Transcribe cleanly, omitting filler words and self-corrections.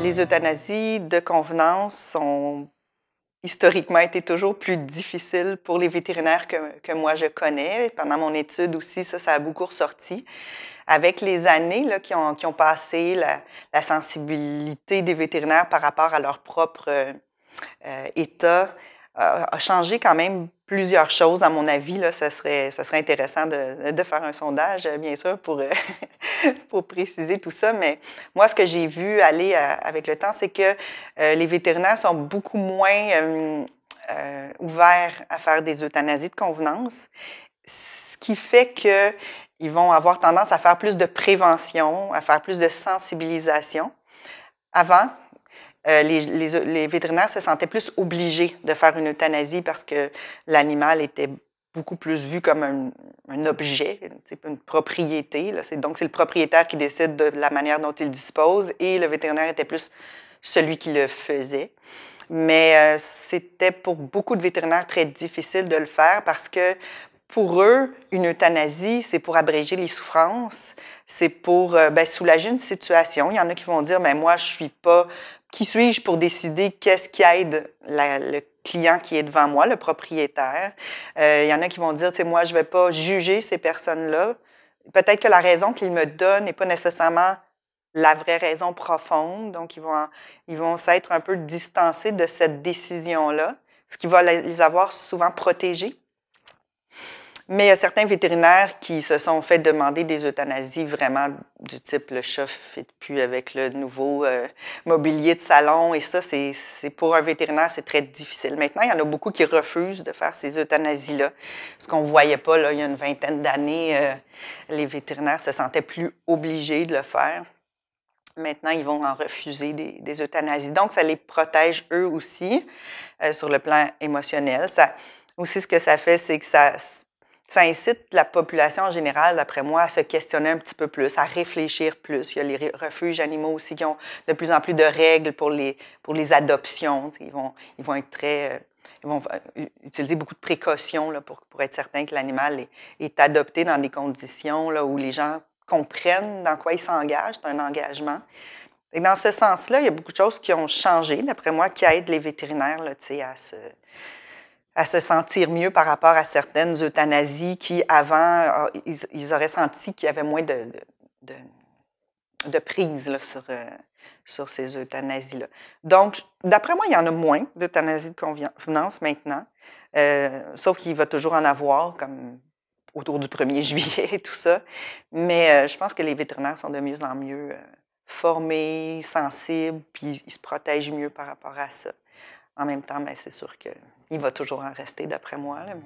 Les euthanasies de convenance ont historiquement été toujours plus difficiles pour les vétérinaires que moi je connais. Pendant mon étude aussi, ça a beaucoup ressorti. Avec les années là, qui ont passé, la sensibilité des vétérinaires par rapport à leur propre état a changé quand même plusieurs choses, à mon avis. Là, ça serait intéressant de faire un sondage, bien sûr, pour, pour préciser tout ça. Mais moi, ce que j'ai vu aller avec le temps, c'est que les vétérinaires sont beaucoup moins ouverts à faire des euthanasies de convenance, ce qui fait qu'ils vont avoir tendance à faire plus de prévention, à faire plus de sensibilisation. Avant, les vétérinaires se sentaient plus obligés de faire une euthanasie parce que l'animal était beaucoup plus vu comme un objet, une propriété. Là. Donc, c'est le propriétaire qui décide de la manière dont il dispose et le vétérinaire était plus celui qui le faisait. Mais c'était pour beaucoup de vétérinaires très difficile de le faire parce que pour eux, une euthanasie, c'est pour abréger les souffrances, c'est pour soulager une situation. Il y en a qui vont dire, mais moi, je suis pas... Qui suis-je pour décider qu'est-ce qui aide le client qui est devant moi, le propriétaire? Il y en a qui vont dire, tu sais, moi, je ne vais pas juger ces personnes-là. Peut-être que la raison qu'ils me donnent n'est pas nécessairement la vraie raison profonde. Donc, ils vont s'être un peu distancés de cette décision-là, ce qui va les avoir souvent protégés. Mais il y a certains vétérinaires qui se sont fait demander des euthanasies vraiment du type le chat ne fit plus avec le nouveau mobilier de salon. Et ça, c'est pour un vétérinaire, c'est très difficile. Maintenant, il y en a beaucoup qui refusent de faire ces euthanasies-là. Ce qu'on ne voyait pas là, il y a une vingtaine d'années, les vétérinaires se sentaient plus obligés de le faire. Maintenant, ils vont en refuser des euthanasies. Donc, ça les protège eux aussi sur le plan émotionnel. Ça, aussi, ce que ça fait, c'est que ça incite la population en général, d'après moi, à se questionner un petit peu plus, à réfléchir plus. Il y a les refuges animaux aussi qui ont de plus en plus de règles pour les adoptions. Ils vont être très... ils vont utiliser beaucoup de précautions là, pour être certain que l'animal est adopté dans des conditions là, où les gens comprennent dans quoi ils s'engagent. C'est un engagement. Et dans ce sens-là, il y a beaucoup de choses qui ont changé, d'après moi, qui aident les vétérinaires là, à se sentir mieux par rapport à certaines euthanasies qui, avant, ils auraient senti qu'il y avait moins de prise là, sur ces euthanasies-là. Donc, d'après moi, il y en a moins d'euthanasie de convenance maintenant, sauf qu'il va toujours en avoir, comme autour du 1er juillet et tout ça. Mais je pense que les vétérinaires sont de mieux en mieux formés, sensibles, puis ils se protègent mieux par rapport à ça. En même temps, c'est sûr qu'il va toujours en rester, d'après moi. Là, mais...